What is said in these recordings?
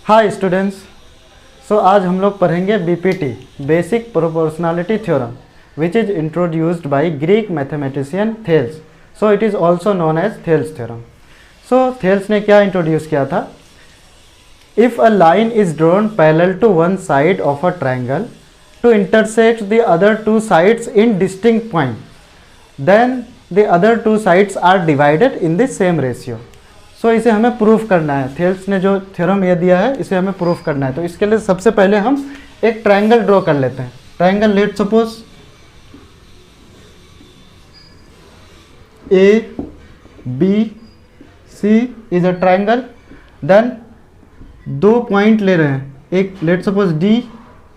Hi students. आज हम लोग पढ़ेंगे BPT basic proportionality theorem which is introduced by Greek mathematician Thales. It is also known as Thales theorem. Thales ने क्या introduce किया था? If a line is drawn parallel to one side of a triangle to intersect the other two sides in distinct point, then the other two sides are divided in the same ratio. इसे हमें proof करना है। Thales ने जो theorem ये दिया है इसे हमें प्रूफ करना है। तो इसके लिए सबसे पहले हम एक ट्रायंगल ड्रॉ कर लेते हैं। Triangle let suppose A B C is a triangle. Then दो पॉइंट ले रहे हैं, एक लेट सपोज डी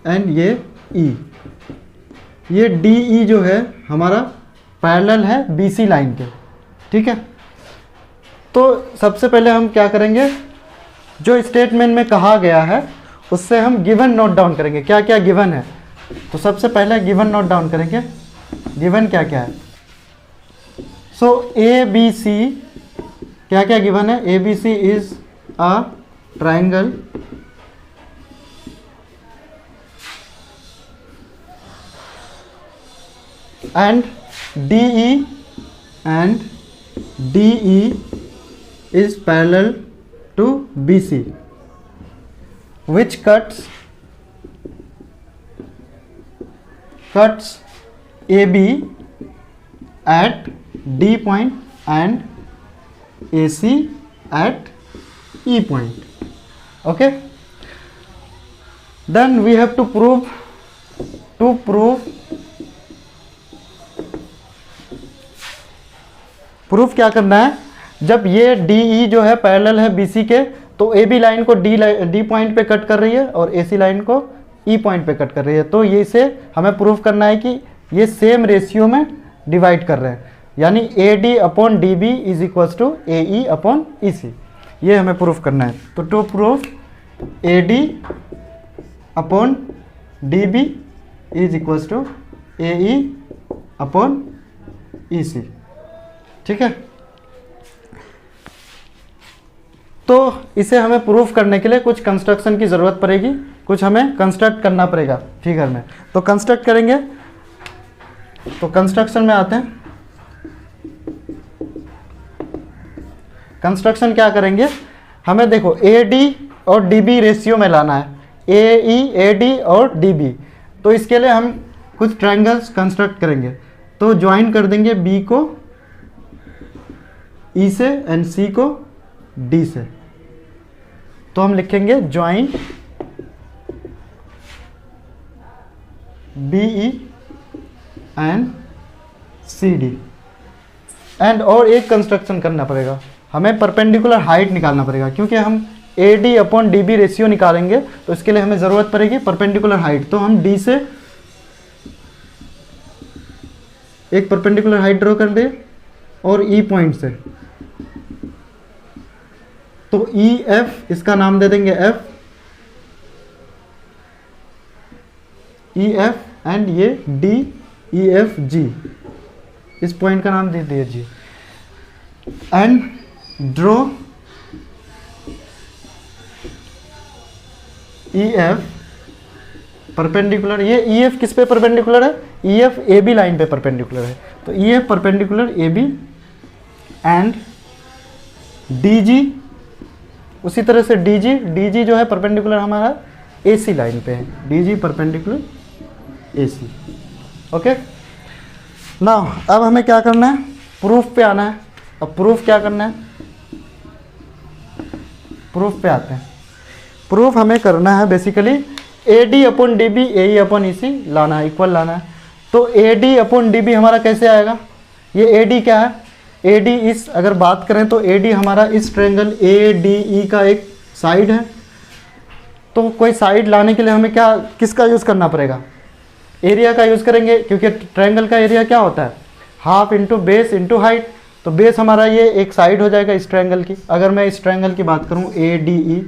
एंड ये ई। ये डी ई जो है हमारा पैरेलल है बी सी लाइन के, ठीक है। तो सबसे पहले हम क्या करेंगे, जो स्टेटमेंट में कहा गया है उससे हम गिवन नोट डाउन करेंगे। क्या क्या गिवन है, तो सबसे पहले गिवन नोट डाउन करेंगे। गिवन क्या क्या है? ए बी सी क्या क्या गिवन है? A B C is a triangle and D E is parallel to BC, which cuts AB at D point and AC at E point. Okay, then we have to prove क्या करना है। जब ये D ई जो है parallel है BC के, तो ए बी लाइन को डी पॉइंट पे कट कर रही है और ए सी लाइन को ई पॉइंट पे कट कर रही है। तो ये इसे हमें प्रूफ करना है कि ये सेम रेशियो में डिवाइड कर रहे हैं, यानी A D upon D B is equals to A E upon E C. ये हमें प्रूफ करना है। तो to proof A D upon D B is equals to A E upon E C, ठीक है। तो इसे हमें प्रूफ करने के लिए कुछ कंस्ट्रक्शन की ज़रूरत पड़ेगी, कुछ हमें कंस्ट्रक्ट करना पड़ेगा फिगर में। तो कंस्ट्रक्ट करेंगे, तो कंस्ट्रक्शन में आते हैं। कंस्ट्रक्शन क्या करेंगे, हमें देखो ए डी और डी बी रेशियो में लाना है, ए ई ए डी और डी बी। तो इसके लिए हम कुछ ट्रायंगल्स कंस्ट्रक्ट करेंगे। तो ज्वाइन कर देंगे बी को ई से एंड सी को डी से। तो हम लिखेंगे join B E and C D. And और एक कंस्ट्रक्शन करना पड़ेगा, हमें परपेंडिकुलर हाइट निकालना पड़ेगा, क्योंकि हम A D upon D B ratio निकालेंगे तो इसके लिए हमें ज़रूरत पड़ेगी परपेंडिकुलर हाइट। तो हम डी से एक परपेंडिकुलर हाइट ड्रॉ कर दे और ई पॉइंट से, तो ई एफ इसका नाम दे देंगे एफ, ई एफ एंड ये डी ई एफ जी, इस पॉइंट का नाम दे दिए G. And draw E F perpendicular. ये ई एफ किस पे परपेंडिकुलर है? E F A B line पे परपेंडिकुलर है। तो E F perpendicular A B and D G उसी तरह से डी जी जो है परपेंडिकुलर हमारा ए सी लाइन पे है, D G perpendicular A C. Okay, now अब हमें क्या करना है, प्रूफ पे आना है। अब प्रूफ क्या करना है, प्रूफ पे आते हैं। प्रूफ हमें करना है basically A D upon D B A E upon E C लाना है, इक्वल लाना है। तो A D upon D B हमारा कैसे आएगा? ये ए डी क्या है? ए डी इस अगर बात करें तो ए डी हमारा इस ट्रायंगल ए डी ई का एक साइड है। तो कोई साइड लाने के लिए हमें किसका यूज़ करना पड़ेगा? एरिया का यूज़ करेंगे, क्योंकि ट्रायंगल का एरिया क्या होता है? Half into base into height. तो बेस हमारा ये एक साइड हो जाएगा इस ट्रायंगल की। अगर मैं इस ट्रायंगल की बात करूँ ए डी ई,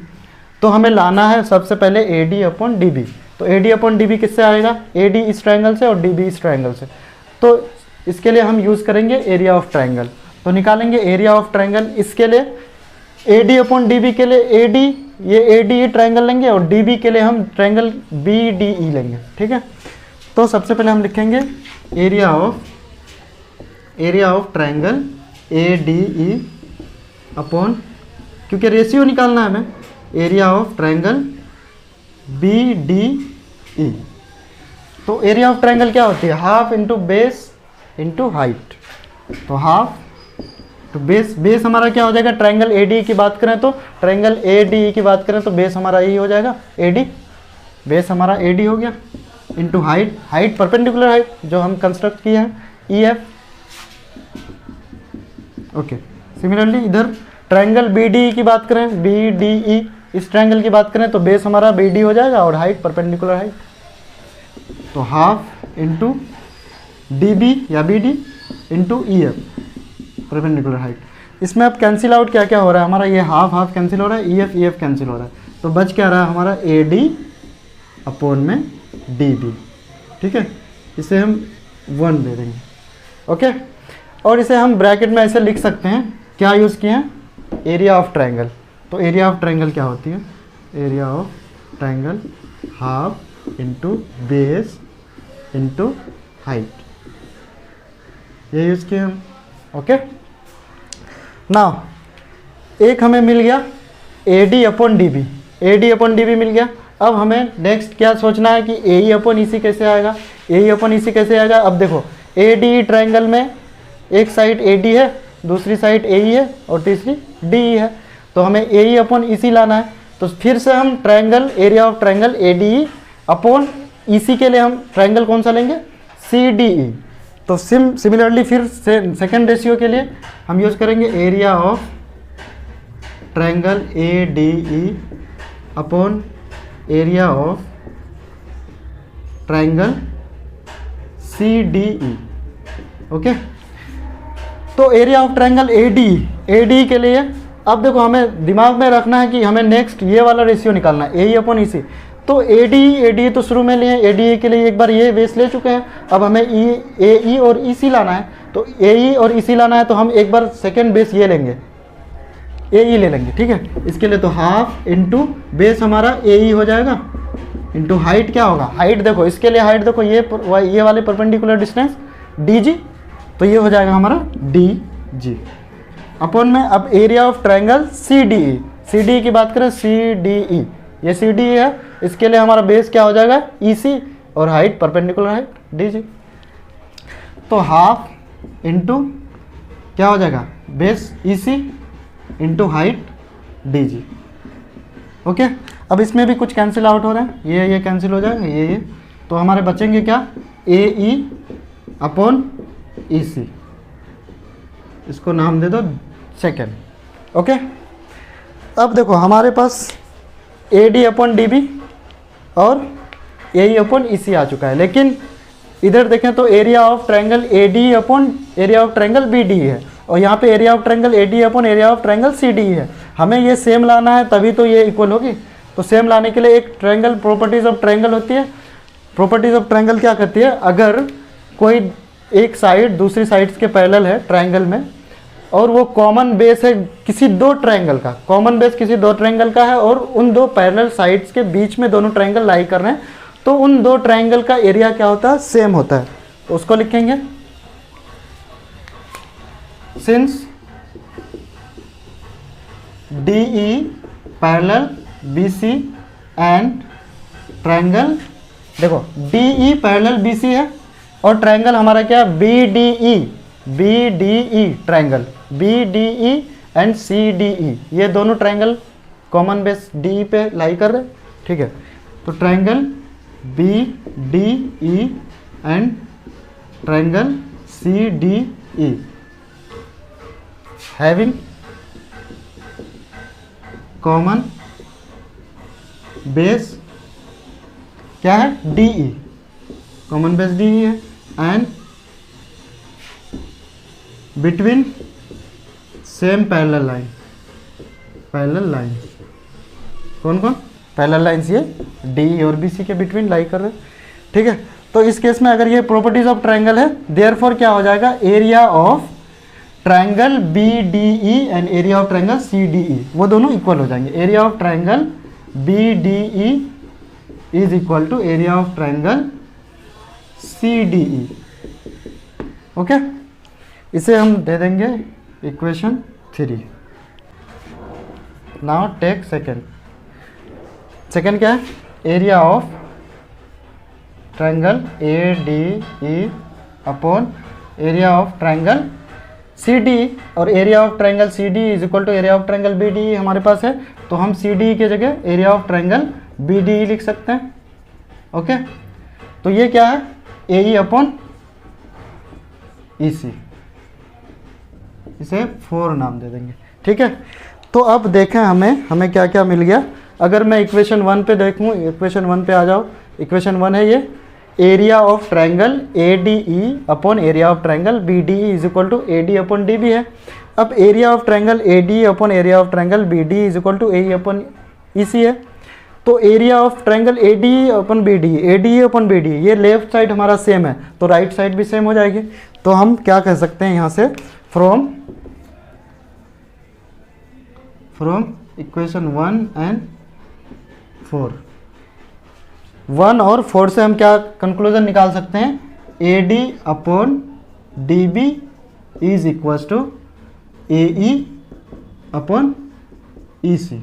तो हमें लाना है सबसे पहले A D upon D B. तो A D upon D B किससे आएगा? ए डी इस ट्रायंगल से और डी बी इस ट्रायंगल से। तो इसके लिए हम यूज़ करेंगे एरिया ऑफ ट्रायंगल। तो निकालेंगे एरिया ऑफ ट्रायंगल। इसके लिए A D upon D B के लिए ए डी ये ए डी ई ट्रायंगल लेंगे और डी बी के लिए हम ट्रायंगल बी डी ई लेंगे, ठीक है। तो सबसे पहले हम लिखेंगे area of triangle A D E upon, क्योंकि रेशियो निकालना है हमें, area of triangle B D E. तो एरिया ऑफ ट्रायंगल क्या होती है, half into base into height. तो हाफ तो बेस हमारा क्या हो जाएगा, ट्रायंगल ए डी की बात करें तो ट्रायंगल ए डी की बात करें तो बेस हमारा यही हो जाएगा ए डी, बेस हमारा ए डी हो गया, इंटू हाइट परपेंडिकुलर हाइट जो हम कंस्ट्रक्ट किए हैं ई एफ। ओके, सिमिलरली इधर ट्रायंगल बी डी की बात करें, बी डी ई इस ट्रायंगल की बात करें तो बेस हमारा बी डी हो जाएगा और हाइट परपेंडिकुलर हाइट। तो हाफ इंटू डी बी या B D into E F perpendicular height. इसमें अब कैंसिल आउट क्या क्या हो रहा है हमारा, ये हाफ कैंसिल हो रहा है, ई एफ कैंसिल हो रहा है, तो बच क्या रहा है हमारा ए डी अपॉन में डी बी, ठीक है। इसे हम 1 दे देंगे, ओके। और इसे हम ब्रैकेट में ऐसे लिख सकते हैं, क्या यूज़ किए हैं, एरिया ऑफ ट्रायंगल। तो एरिया ऑफ ट्रायंगल क्या होती है, area of triangle half into base into height, ये यूज़ किए हम, ओके। नाउ एक हमें मिल गया A D upon D B, A D upon D B मिल गया। अब हमें नेक्स्ट क्या सोचना है कि ए ई अपॉन ई सी कैसे आएगा, ए ई अपॉन ई सी कैसे आएगा। अब देखो ए डी ट्रायंगल में एक साइड ए डी है, दूसरी साइड ए ई है और तीसरी डी ई है, तो हमें ए ई अपॉन ई सी लाना है। तो फिर से हम triangle area of triangle A D E upon E C के लिए हम ट्रायंगल कौन सा लेंगे, सी डी ई। तो सिमिलरली फिर से सेकेंड रेशियो के लिए हम यूज़ करेंगे area of triangle A D E upon area of triangle C D E, okay. तो area of triangle A D के लिए अब देखो हमें दिमाग में रखना है कि हमें नेक्स्ट ये वाला रेशियो निकालना है, ए ई अपॉन ई सी। तो ए डी तो शुरू में लिए, ए डी के लिए एक बार ये बेस ले चुके हैं, अब हमें ए ई और ई सी लाना है। तो ए ई और ई सी लाना है तो हम एक बार सेकेंड बेस ये लेंगे, ए ई ले लेंगे, ठीक है। इसके लिए तो हाफ इंटू बेस हमारा ए ई हो जाएगा इंटू हाइट क्या होगा, हाइट देखो इसके लिए हाइट देखो ये वाले परपेंडिकुलर डिस्टेंस डी जी, तो ये हो जाएगा हमारा डी जी अपॉन में। अब area of triangle C D E की बात करें, सी डी ई ये सी डी ई है, इसके लिए हमारा बेस क्या हो जाएगा ई सी और height perpendicular height D G. तो हाफ इंटू क्या हो जाएगा, base E C into height D G, okay. अब इसमें भी कुछ कैंसिल आउट हो रहा है, ये कैंसिल हो जाएगा, ये तो हमारे बचेंगे क्या, ए ई अपॉन ई सी, इसको नाम दे दो सेकेंड, ओके। अब देखो हमारे पास A D upon D B और ए ई अपॉन ई सी आ चुका है, लेकिन इधर देखें तो area of triangle A D upon area of triangle B D है, और यहाँ पे area of triangle A D upon area of triangle C D है। हमें ये सेम लाना है तभी तो ये इक्वल होगी। तो सेम लाने के लिए एक ट्रायंगल प्रॉपर्टीज ऑफ ट्रायंगल होती है, प्रॉपर्टीज ऑफ ट्रायंगल क्या कहती है, अगर कोई एक साइड दूसरी साइड्स के पैरेलल है ट्रायंगल में और वो कॉमन बेस है किसी दो ट्रायंगल का, कॉमन बेस किसी दो ट्रायंगल का है और उन दो पैरेलल साइड्स के बीच में दोनों ट्रायंगल लाई कर रहे हैं, तो उन दो ट्रायंगल का एरिया क्या होता है, सेम होता है। तो उसको लिखेंगे since D E parallel B C and triangle, देखो D E parallel B C है और ट्रायंगल हमारा क्या, B D E triangle B D E and C D E, ये दोनों triangle common base D E पे लाई कर रहे, ठीक है। तो triangle B D E and triangle C D E having common base क्या है, D E, common base D E है, and between same parallel line, parallel line कौन कौन, पैरेलल लाइन्स ये डी और बी सी के बिटवीन लाई कर रहे हैं, ठीक है। तो इस केस में अगर ये प्रॉपर्टीज ऑफ ट्रायंगल है, देयरफॉर क्या हो जाएगा, area of triangle B D E and area of triangle C D E, वो दोनों इक्वल हो जाएंगे। Area of triangle B D E is equal to area of triangle C D E. Okay, इसे हम दे देंगे equation 3। Now take second. Second क्या है? Area of triangle A D E upon area of triangle C D, और area of triangle C D is equal to area of triangle B D हमारे पास है, तो हम सी डी के जगह area of triangle B D लिख सकते हैं। ओके, तो ये क्या है? ए ई अपॉन ई सी, इसे 4 नाम दे देंगे। ठीक है, तो अब देखें हमें क्या क्या मिल गया। अगर मैं इक्वेशन 1 पे देखूं, इक्वेशन 1 पे आ जाओ। इक्वेशन 1 है ये, area of triangle A D E upon area of triangle B D E is equal to A D upon D B है। अब area of triangle A D upon area of triangle B D is equal to A E upon E C है। तो area of triangle A D upon B D, A D upon B D, ये left side हमारा same है, तो right side भी same हो जाएगी। तो हम क्या कह सकते हैं यहाँ से, फ्रॉम इक्वेशन 1 एंड 4, 1 और 4 से हम क्या कंक्लूजन निकाल सकते हैं? A D upon D B is equal to A E upon E C,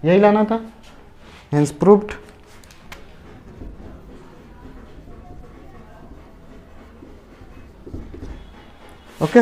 यही लाना था। Hence proved. ओके।